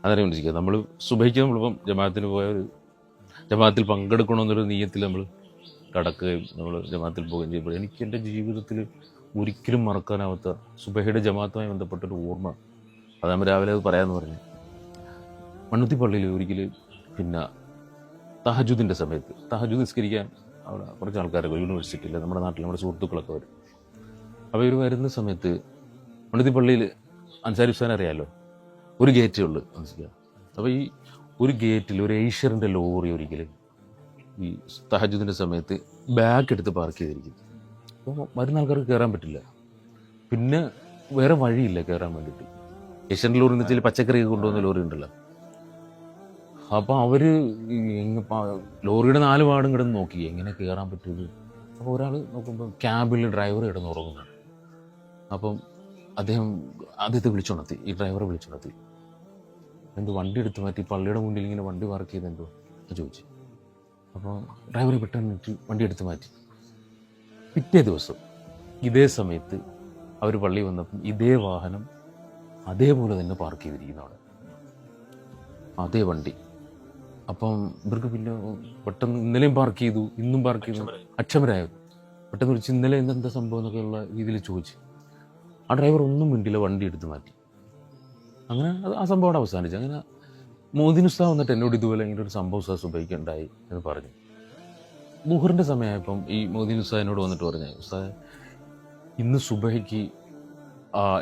അതറിയാൻ വിളിക്കുക. നമ്മൾ സുബഹിക്ക് നമ്മളിപ്പം ജമാഅത്തിന് പോയ ഒരു ജമാഅത്തിൽ പങ്കെടുക്കണമെന്നൊരു നീയത്തിൽ നമ്മൾ കടക്കുകയും നമ്മൾ ജമാഅത്തിൽ പോവുകയും ചെയ്യുമ്പോൾ എനിക്ക് എൻ്റെ ജീവിതത്തിൽ ഒരിക്കലും മറക്കാനാവാത്ത സുബഹയുടെ ജമാഅത്തുമായി ബന്ധപ്പെട്ടൊരു ഓർമ്മ. അത് നമ്മൾ രാവിലെ അത് പറയാമെന്ന് പറഞ്ഞു. മണ്ണുത്തി പള്ളിയിൽ ഒരിക്കൽ പിന്നെ തഹജുദിൻ്റെ സമയത്ത് തഹജുദ് നിസ്കരിക്കാൻ അവിടെ കുറച്ച് ആൾക്കാരൊക്കെ യൂണിവേഴ്സിറ്റിയിൽ നമ്മുടെ നാട്ടിൽ നമ്മുടെ സുഹൃത്തുക്കളൊക്കെ വരും. അപ്പോൾ ഇവർ വരുന്ന സമയത്ത് മണ്ണുത്തി പള്ളിയിൽ അൻസാരി ഉസ്താൻ അറിയാമല്ലോ, ഒരു ഗേറ്റേ ഉള്ളൂ മനസ്സിലാക്കുക. അപ്പോൾ ഈ ഒരു ഗേറ്റിൽ ഒരു ഏഷ്യറിൻ്റെ ലോറി ഒരിക്കൽ ഈ തഹജുദിൻ്റെ സമയത്ത് ബാഗ് എടുത്ത് പാർക്ക് ചെയ്തിരിക്കും. അപ്പോൾ വരുന്ന ആൾക്കാർക്ക് കയറാൻ പറ്റില്ല, പിന്നെ വേറെ വഴിയില്ല കയറാൻ വേണ്ടിയിട്ട്. ഏഷ്യറിൻ്റെ ലോറി എന്ന് വെച്ചാൽ പച്ചക്കറിയൊക്കെ കൊണ്ടുവന്ന ലോറി ഉണ്ടല്ലോ. അപ്പോൾ അവർ ലോറിയുടെ 4 വാർഡും കിടന്ന് നോക്കി എങ്ങനെ കയറാൻ പറ്റുന്നത്. അപ്പോൾ ഒരാൾ നോക്കുമ്പോൾ ക്യാബിൽ ഡ്രൈവർ കിടന്ന് ഉറങ്ങുന്നതാണ്. അപ്പം അദ്ദേഹത്തെ വിളിച്ചുണർത്തി, ഈ ഡ്രൈവറെ വിളിച്ചുണർത്തി. എന്തോ വണ്ടി എടുത്ത് മാറ്റി പള്ളിയുടെ മുന്നിൽ ഇങ്ങനെ വണ്ടി പാർക്ക് ചെയ്തെന്തോ ചോദിച്ചു. അപ്പോൾ ഡ്രൈവറെ പെട്ടെന്ന് വണ്ടി എടുത്ത് മാറ്റി. പിറ്റേ ദിവസം ഇതേ സമയത്ത് അവർ പള്ളി വന്നപ്പം ഇതേ വാഹനം അതേപോലെ തന്നെ പാർക്ക് ചെയ്തിരിക്കുന്നു അവിടെ, അതേ വണ്ടി. അപ്പം ഇവർക്ക് പിന്നെ പെട്ടെന്ന് ഇന്നലെയും പാർക്ക് ചെയ്തു, ഇന്നും പാർക്ക് ചെയ്തു, അക്ഷമരായത്. പെട്ടെന്ന് വിളിച്ച് ഇന്നലെ എന്താ സംഭവം എന്നൊക്കെയുള്ള രീതിയിൽ ചോദിച്ചു. ആ ഡ്രൈവർ ഒന്നും മിണ്ടില്ല, വണ്ടി എടുത്ത് മാറ്റി. അങ്ങനെ ആ സംഭവം അവിടെ അവസാനിച്ചു. അങ്ങനെ മോദിൻ ഉസ്താദ് വന്നിട്ട് എന്നോട് ഇതുപോലെ ഇങ്ങനെ ഒരു സംഭവം ഉസ്താദ് സുബൈക്ക് ഉണ്ടായി എന്ന് പറഞ്ഞു. ളുഹറിൻ്റെ സമയമായപ്പം ഈ മോദിൻ ഉസ്താദ് എന്നോട് വന്നിട്ട് പറഞ്ഞു, ഉസ്താദ് ഇന്ന് സുബൈക്ക്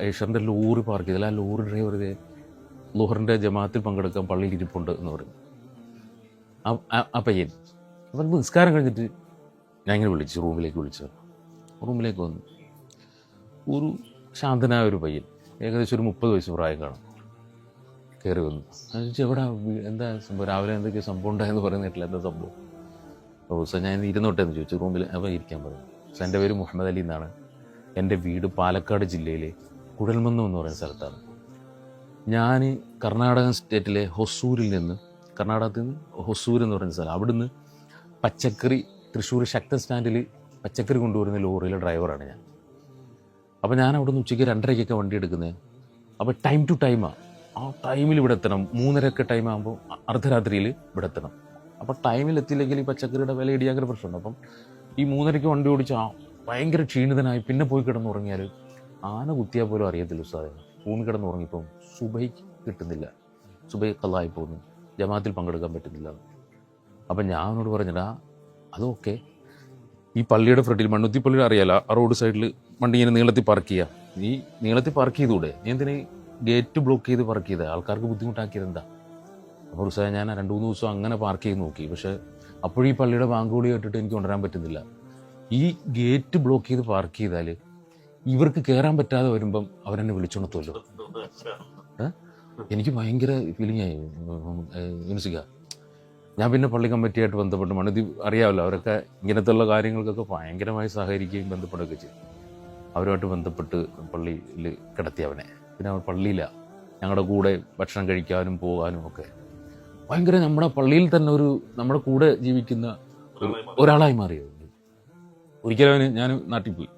ഏഷ്യറിൻ്റെ ലോറി പാർക്ക് ചെയ്തില്ല, ആ ലോറി ഡ്രൈവർ ളുഹറിൻ്റെ ജമാഅത്തിൽ പങ്കെടുക്കാൻ പള്ളിയിൽ ഇരിപ്പുണ്ട് എന്ന് പറഞ്ഞു. ആ പയ്യൻ അപ്പം നിസ്കാരം കഴിഞ്ഞിട്ട് ഞാൻ ഇങ്ങനെ വിളിച്ചു, റൂമിലേക്ക് വന്നു. ഒരു ശാന്തനായ ഒരു പയ്യൻ, ഏകദേശം ഒരു 30 വയസ്സ് പ്രായം കാണും, കയറി വന്നു. എവിടെ എന്താ സംഭവം, രാവിലെ എന്തൊക്കെയോ സംഭവം ഉണ്ടായെന്ന് പറയുന്നിട്ടില്ല, എന്താ സംഭവം? അപ്പോൾ സാർ ഞാൻ ഇരുന്നോട്ടെ എന്ന് ചോദിച്ചു റൂമിൽ. അപ്പോൾ ഇരിക്കാൻ പറഞ്ഞു. സാർ എൻ്റെ പേര് മുഹമ്മദ് അലി എന്നാണ്, എൻ്റെ വീട് പാലക്കാട് ജില്ലയിലെ കുഴൽമന്നം എന്ന് പറയുന്ന സ്ഥലത്താണ്. ഞാൻ കർണാടക സ്റ്റേറ്റിലെ ഹൊസൂരിൽ നിന്ന്, കർണാടകത്തിൽ നിന്ന് ഹൊസൂർ എന്ന് പറയുന്ന സ്ഥലം, അവിടുന്ന് പച്ചക്കറി തൃശ്ശൂർ ശക്തൻ സ്റ്റാൻഡിൽ പച്ചക്കറി കൊണ്ടുവരുന്ന ലോറിയിലെ ഡ്രൈവറാണ് ഞാൻ. അപ്പോൾ ഞാൻ അവിടെ നിന്ന് ഉച്ചയ്ക്ക് 2:30 വണ്ടി എടുക്കുന്നത്. അപ്പോൾ ടൈം ടു ടൈമാണ്, ആ ടൈമിൽ ഇവിടെ എത്തണം. 3:30 ടൈം ആകുമ്പോൾ അർദ്ധരാത്രിയിൽ ഇവിടെ എത്തണം. അപ്പോൾ ടൈമിൽ എത്തിയില്ലെങ്കിൽ ഈ പച്ചക്കറിയുടെ വില ഇടിയാക്കുന്ന പ്രശ്നമുണ്ട്. അപ്പം ഈ 3:30 വണ്ടി ഓടിച്ച് ഭയങ്കര ക്ഷീണിതനായി പിന്നെ പോയി കിടന്നുറങ്ങിയാൽ ആന കുത്തിയാൽ പോലും അറിയത്തില്ല ഉസ്താദേ. ഊണ് കിടന്നുറങ്ങിയപ്പം സുബൈക്ക് കിട്ടുന്നില്ല, സുബൈ ഖളായി പോകുന്നു, ജമാഅത്തിൽ പങ്കെടുക്കാൻ പറ്റുന്നില്ല. അപ്പം ഞാൻ അവനോട് പറഞ്ഞിടാ അതൊക്കെ ഈ പള്ളിയുടെ ഫ്രണ്ടിൽ, മണ്ണുത്തി പള്ളിയുടെ അറിയാലോ, ആ റോഡ് സൈഡിൽ വണ്ടി ഇങ്ങനെ നീളത്തിൽ പാർക്ക് ചെയ്യുക. നീ നീളത്തിൽ പാർക്ക് ചെയ്തുകൂടെ, നീ എന്തിനാ ഗേറ്റ് ബ്ലോക്ക് ചെയ്ത് പാർക്ക് ചെയ്തത്, ആൾക്കാർക്ക് ബുദ്ധിമുട്ടാക്കിയത് എന്താ? അപ്പോൾ ഉസ്താദേ ഞാൻ 2-3 ദിവസം അങ്ങനെ പാർക്ക് ചെയ്ത് നോക്കി, പക്ഷേ അപ്പോഴും ഈ പള്ളിയുടെ ബാങ്ക് കൂടി കേട്ടിട്ട് എനിക്ക് കൊണ്ടുവരാൻ പറ്റുന്നില്ല. ഈ ഗേറ്റ് ബ്ലോക്ക് ചെയ്ത് പാർക്ക് ചെയ്താൽ ഇവർക്ക് കയറാൻ പറ്റാതെ വരുമ്പം അവരെന്നെ വിളിച്ചുണർത്തുമല്ലോ. എനിക്ക് ഭയങ്കര ഫീലിംഗ് ആയി യൂനിസിക്ക. ഞാൻ പിന്നെ പള്ളി കമ്മിറ്റിയായിട്ട് ബന്ധപ്പെട്ട്, മണ്ണുത്തി അറിയാമല്ലോ, അവരൊക്കെ ഇങ്ങനത്തുള്ള കാര്യങ്ങൾക്കൊക്കെ ഭയങ്കരമായി സഹകരിക്കുകയും ബന്ധപ്പെടുകയൊക്കെ ചെയ്യും. അവരുമായിട്ട് ബന്ധപ്പെട്ട് പള്ളിയിൽ കിടത്തി അവനെ. പിന്നെ അവർ പള്ളിയിലാണ് ഞങ്ങളുടെ കൂടെ ഭക്ഷണം കഴിക്കാനും പോകാനും ഒക്കെ. ഭയങ്കര നമ്മുടെ പള്ളിയിൽ തന്നെ ഒരു നമ്മുടെ കൂടെ ജീവിക്കുന്ന ഒരാളായി മാറിയത്. ഒരിക്കലും ഞാൻ നാട്ടിൽ പോയി,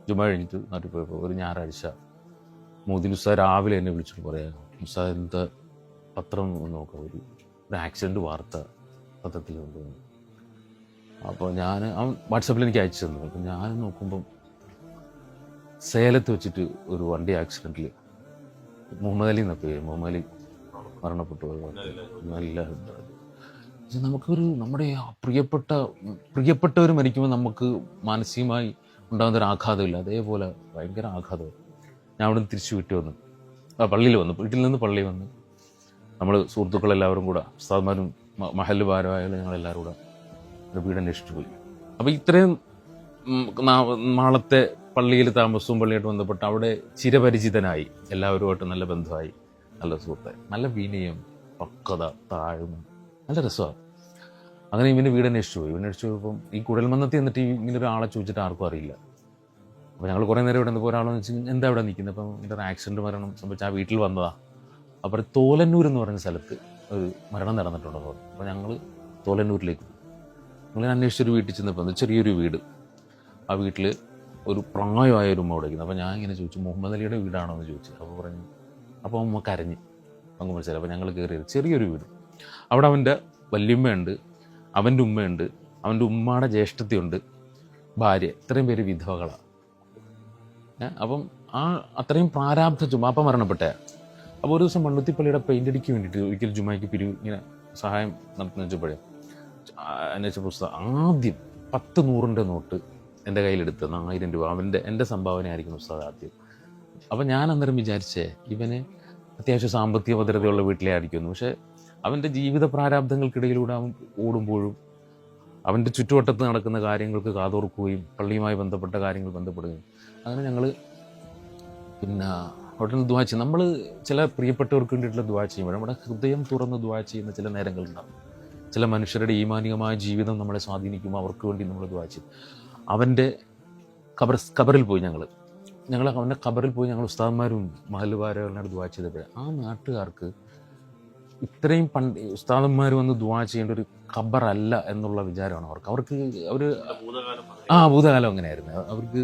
ജുമാ കഴിഞ്ഞിട്ട് നാട്ടിൽ പോയപ്പോൾ ഒരു ഞായറാഴ്ച മോദിൻ ഉസ്താദ് രാവിലെ എന്നെ വിളിച്ചിട്ട് പറയാം, ഉസ്താദ് എന്താ പത്രം നോക്കാം, ഒരു ആക്സിഡൻറ്റ് വാർത്ത പത്രത്തിൽ കൊണ്ടുവന്നു. അപ്പോൾ അവൻ വാട്സാപ്പിൽ എനിക്ക് അയച്ചു തന്നു. അപ്പം ഞാൻ നോക്കുമ്പം സേലത്ത് വെച്ചിട്ട് ഒരു വണ്ടി ആക്സിഡൻറ്റിൽ മുഹമ്മദ് അലി എന്ന പേര്, മുഹമ്മദ് അലി മരണപ്പെട്ടു. നല്ല നമ്മുടെ പ്രിയപ്പെട്ടവർ മരിക്കുമ്പോൾ നമുക്ക് മാനസികമായി ഉണ്ടാകുന്നൊരു ആഘാതമില്ല, അതേപോലെ ഭയങ്കര ആഘാതം. ഞാൻ അവിടെ നിന്ന് തിരിച്ചു വീട്ടിൽ വന്നു, പള്ളിയിൽ വന്നു, വീട്ടിൽ നിന്ന് പള്ളിയിൽ വന്ന് നമ്മൾ സുഹൃത്തുക്കളെല്ലാവരും കൂടെ, ഉസ്താദ്മാരും മഹല്ല് ഭാരവാഹികളും ഞങ്ങളെല്ലാവരും കൂടെ ഒരു വീട് അന്വേഷിച്ചു പോയി. അപ്പോൾ ഇത്രയും നാളത്തെ പള്ളിയിൽ താമസവും പള്ളിയായിട്ട് ബന്ധപ്പെട്ട് അവിടെ ചിരപരിചിതനായി, എല്ലാവരുമായിട്ട് നല്ല ബന്ധമായി, നല്ല സുഹൃത്തായി, നല്ല വിനയം, പക്വത, താഴ്മ, നല്ല രസമാണ്. അങ്ങനെ ഇവൻ്റെ വീട് അന്വേഷിച്ചു പോയപ്പം ഈ കുഴൽമന്നത്തിൽ എന്നിട്ട് ഇങ്ങനെ ഒരാളെ ചോദിച്ചിട്ട് ആർക്കും അറിയില്ല. അപ്പോൾ ഞങ്ങൾ കുറേ നേരം ഇവിടെ നിന്ന് ഒരാളെന്ന് വെച്ച് എന്താ ഇവിടെ നിൽക്കുന്നത്, അപ്പം ഇങ്ങനെ ഒരു ആക്സിഡൻറ്റ് മരണം സംഭവിച്ച് ആ വീട്ടിൽ വന്നതാണ്. അപ്പോൾ തോലന്നൂർ എന്ന് പറയുന്ന സ്ഥലത്ത് ഒരു മരണം നടന്നിട്ടുണ്ടെന്ന് പറഞ്ഞു. അപ്പോൾ ഞങ്ങൾ തോലന്നൂരിലേക്ക് പോയി. ഞങ്ങൾ അന്വേഷിച്ചൊരു വീട്ടിൽ ചെന്നപ്പോൾ ചെറിയൊരു വീട്, ആ വീട്ടിൽ ഒരു പ്രായമായ ഒരു ഉമ്മ വിളിക്കുന്നത്. അപ്പോൾ ഞാൻ ഇങ്ങനെ ചോദിച്ചു മുഹമ്മദ് അലിയുടെ വീടാണോ എന്ന് ചോദിച്ചു. അപ്പോൾ പറഞ്ഞു, അപ്പോൾ ഉമ്മ കരഞ്ഞ് പങ്ക് മനസ്സിലായി. അപ്പോൾ ഞങ്ങൾ കയറിയത് ചെറിയൊരു വീട്. അവിടെ അവൻ്റെ വല്യമ്മയുണ്ട്, അവൻ്റെ ഉമ്മയുണ്ട്, അവൻ്റെ ഉമ്മയുടെ ജ്യേഷ്ഠത്തിയുണ്ട്, ഭാര്യ, ഇത്രയും പേര് വിധവകളാണ്. അപ്പം അത്രയും പ്രാരാബ്ധ ജുമാപ്പ മരണപ്പെട്ടേ. അപ്പോൾ ഒരു ദിവസം മണ്ണുത്തിപ്പള്ളിയുടെ പെയിൻ്റ് അടിക്ക് വേണ്ടിയിട്ട് ഒരിക്കൽ ജുമായ്ക്ക് ഇങ്ങനെ സഹായം നടത്തുന്ന വെച്ചപ്പോഴേ എന്നെ വെച്ച പുസ്തകം ആദ്യം 10-100 നോട്ട് എൻ്റെ കയ്യിലെടുത്ത് 1000 രൂപ എൻ്റെ സംഭാവന ആയിരിക്കും ഉസ്താദ് ആദ്യം. അപ്പം ഞാൻ അന്നേരം വിചാരിച്ചേ ഇവന് അത്യാവശ്യം സാമ്പത്തിക ഭദ്രതയുള്ള വീട്ടിലേ ആയിരിക്കുമെന്ന്. പക്ഷേ അവൻ്റെ ജീവിത പ്രാരാബ്ധങ്ങൾക്കിടയിലൂടെ അവൻ ഓടുമ്പോഴും അവൻ്റെ ചുറ്റുവട്ടത്ത് നടക്കുന്ന കാര്യങ്ങൾക്ക് കാതോർക്കുകയും പള്ളിയുമായി ബന്ധപ്പെട്ട കാര്യങ്ങൾ ബന്ധപ്പെടുകയും അങ്ങനെ ഞങ്ങൾ പിന്നെ അവിടെ ദുആ ചെയ്യും. നമ്മൾ ചില പ്രിയപ്പെട്ടവർക്ക് വേണ്ടിയിട്ടുള്ള ദുആ ചെയ്യുമ്പോൾ നമ്മുടെ ഹൃദയം തുറന്ന് ദുആ ചെയ്യുന്ന ചില നേരങ്ങളുണ്ടാകും. ചില മനുഷ്യരുടെ ഈമാനികമായ ജീവിതം നമ്മളെ സ്വാധീനിക്കുമ്പോൾ അവർക്ക് വേണ്ടി നമ്മൾ ദുആ ചെയ്യും. അവൻ്റെ ഖബറിൽ പോയി ഞങ്ങൾ അവൻ്റെ ഖബറിൽ പോയി ഞങ്ങൾ ഉസ്താദന്മാരും മഹല്ലുകാരെല്ലാം ദുആ ചെയ്തപ്പോൾ ആ നാട്ടുകാർക്ക് ഇത്രയും ഉസ്താദന്മാർ വന്ന് ദുആ ചെയ്യേണ്ട ഒരു ഖബറല്ല എന്നുള്ള വിചാരമാണ് അവർക്ക് ഭൂതകാലം അങ്ങനെയായിരുന്നു. അവർക്ക്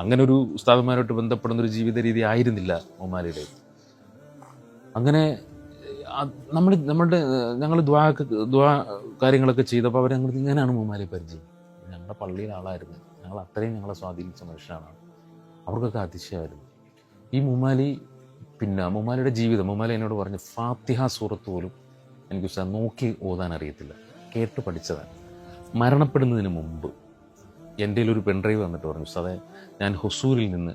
അങ്ങനെ ഒരു ഉസ്താദന്മാരോട്ട് ബന്ധപ്പെടുന്നൊരു ജീവിത രീതി ആയിരുന്നില്ല മൗമാലിയുടെ. അങ്ങനെ ഞങ്ങൾ ദുആ കാര്യങ്ങളൊക്കെ ചെയ്തപ്പോൾ അവർ ഞങ്ങൾ ഇങ്ങനെയാണ് മൗമാലിയെ പരിചയം. ഞങ്ങളുടെ പള്ളിയിലെ ആളായിരുന്നു, ഞങ്ങൾ അത്രയും ഞങ്ങളെ സ്വാധീനിച്ച മനുഷ്യനാണ്. അവർക്കൊക്കെ അതിശയമായിരുന്നു ഈ മൗമാലിയുടെ ജീവിതം. മൗമാലി എന്നോട് പറഞ്ഞു ഫാത്തിഹ സൂറത്ത് പോലും എനിക്ക് ഉസ്താദ് നോക്കി ഓതാൻ അറിയത്തില്ല, കേട്ട് പഠിച്ചതാണ്. മരണപ്പെടുന്നതിന് മുമ്പ് എൻ്റെ ഒരു പെൺഡ്രൈവ് വന്നിട്ട് പറഞ്ഞു ഉസ്താദെ ഞാൻ ഹൊസൂരിൽ നിന്ന്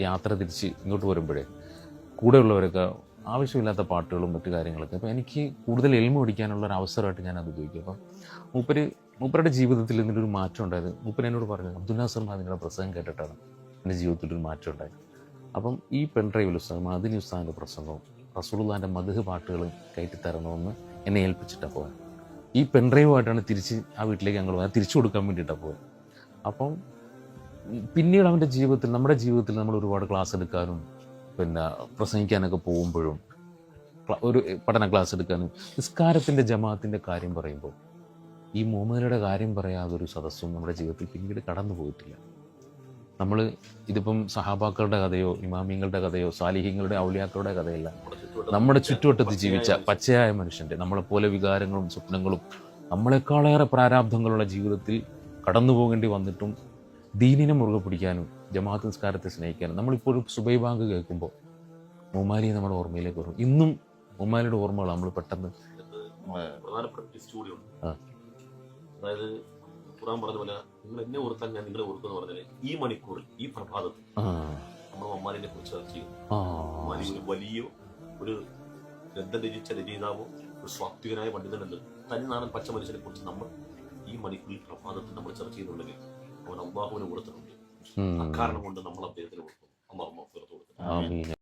യാത്ര തിരിച്ച് ഇങ്ങോട്ട് വരുമ്പോഴേ കൂടെയുള്ളവരൊക്കെ ആവശ്യമില്ലാത്ത പാട്ടുകളും മറ്റു കാര്യങ്ങളൊക്കെ, അപ്പോൾ എനിക്ക് കൂടുതൽ എൽമ പഠിക്കാനുള്ള ഒരു അവസരമായിട്ട് ഞാൻ അത് ഉപയോഗിക്കും. അപ്പം മൂപ്പരുടെ ജീവിതത്തിൽ ഇതിനൊരു മാറ്റം ഉണ്ടായത്. മൂപ്പര് എന്നോട് പറഞ്ഞു അബ്ദുൽ നാസർ മദനിയുടെ പ്രസംഗം കേട്ടിട്ടാണ് എൻ്റെ ജീവിതത്തിലൊരു മാറ്റം ഉണ്ടായത്. അപ്പം ഈ പെൺഡ്രൈവിൽ ഉസ്താദ് മദനി ഉസ്താദിൻ്റെ പ്രസംഗവും റസൂലുള്ളാഹിൻ്റെ മദ്ഹ് പാട്ടുകളും കയറ്റിത്തരണമെന്ന് എന്നെ ഏൽപ്പിച്ചിട്ടാണ് പോയത്. ഈ പെൺഡ്രൈവുമായിട്ടാണ് തിരിച്ച് ആ വീട്ടിലേക്ക് ഞങ്ങൾ പോയത്, തിരിച്ചു കൊടുക്കാൻ വേണ്ടിയിട്ടാണ് പോയത്. അപ്പം പിന്നീട് അവൻ്റെ ജീവിതത്തിൽ നമ്മുടെ ജീവിതത്തിൽ നമ്മൾ ഒരുപാട് ക്ലാസ് എടുക്കാനും പിന്നെ പ്രസംഗിക്കാനൊക്കെ പോകുമ്പോഴും ഒരു പഠന ക്ലാസ് എടുക്കാനും നിസ്കാരത്തിൻ്റെ ജമാഅത്തിൻ്റെ കാര്യം പറയുമ്പോൾ ഈ മൗമാലിയുടെ കാര്യം പറയാതൊരു സദസ്സും നമ്മുടെ ജീവിതത്തിൽ പിന്നീട് കടന്നു പോയിട്ടില്ല. നമ്മൾ ഇതിപ്പം സഹാബാക്കളുടെ കഥയോ ഇമാമിങ്ങളുടെ കഥയോ സാലിഹ്യങ്ങളുടെ ഔലിയാക്കളുടെ കഥയല്ല, നമ്മുടെ ചുറ്റുവട്ടത്ത് ജീവിച്ച പച്ചയായ മനുഷ്യൻ്റെ നമ്മളെപ്പോലെ വികാരങ്ങളും സ്വപ്നങ്ങളും നമ്മളെക്കാളേറെ പ്രാരാബ്ധങ്ങളുള്ള ജീവിതത്തിൽ കടന്നു പോകേണ്ടി വന്നിട്ടും ദീനിനെ മുറുകെ പിടിക്കാനും ജമാഅത്ത് നിസ്കാരത്തെ സ്നേഹിക്കാനും നമ്മളിപ്പോൾ ഒരു സുബൈ ബാങ്ക് കേൾക്കുമ്പോൾ മൗമാലിയെ നമ്മുടെ ഓർമ്മയിലേക്ക് വരും. ഇന്നും മൗമാലിയുടെ ഓർമ്മകൾ നമ്മൾ പെട്ടെന്ന് അതായത് ഖുർആൻ പറഞ്ഞ പോലെ നിങ്ങൾ എന്നെ ഓർത്താൽ ഞാൻ നിങ്ങളെ ഓർക്കുമെന്ന് പറഞ്ഞാൽ ഈ മണിക്കൂറിൽ ഈ പ്രഭാതത്തിൽ നമ്മൾ മമ്മാലിനെ കുറിച്ച് ചർച്ച ചെയ്യും. മമ്മാലി ഒരു വലിയ ഒരു ഗ്രന്ഥം രചിച്ച രചയിതാവോ ഒരു സ്വാത്വികനായ പണ്ഡിതനല്ല, തനിനാടൻ പച്ച മനുഷ്യനെ കുറിച്ച് നമ്മൾ ഈ മണിക്കൂറിൽ പ്രഭാതത്തിൽ നമ്മൾ ചർച്ച ചെയ്യുന്നുണ്ടെങ്കിൽ അവൻ അള്ളാഹുവിനെ കൊടുത്തിട്ടുണ്ട്. അക്കാരണം കൊണ്ട് നമ്മൾ അദ്ദേഹത്തിന് കൊടുക്കും. അള്ളാഹു കൊടുക്കും.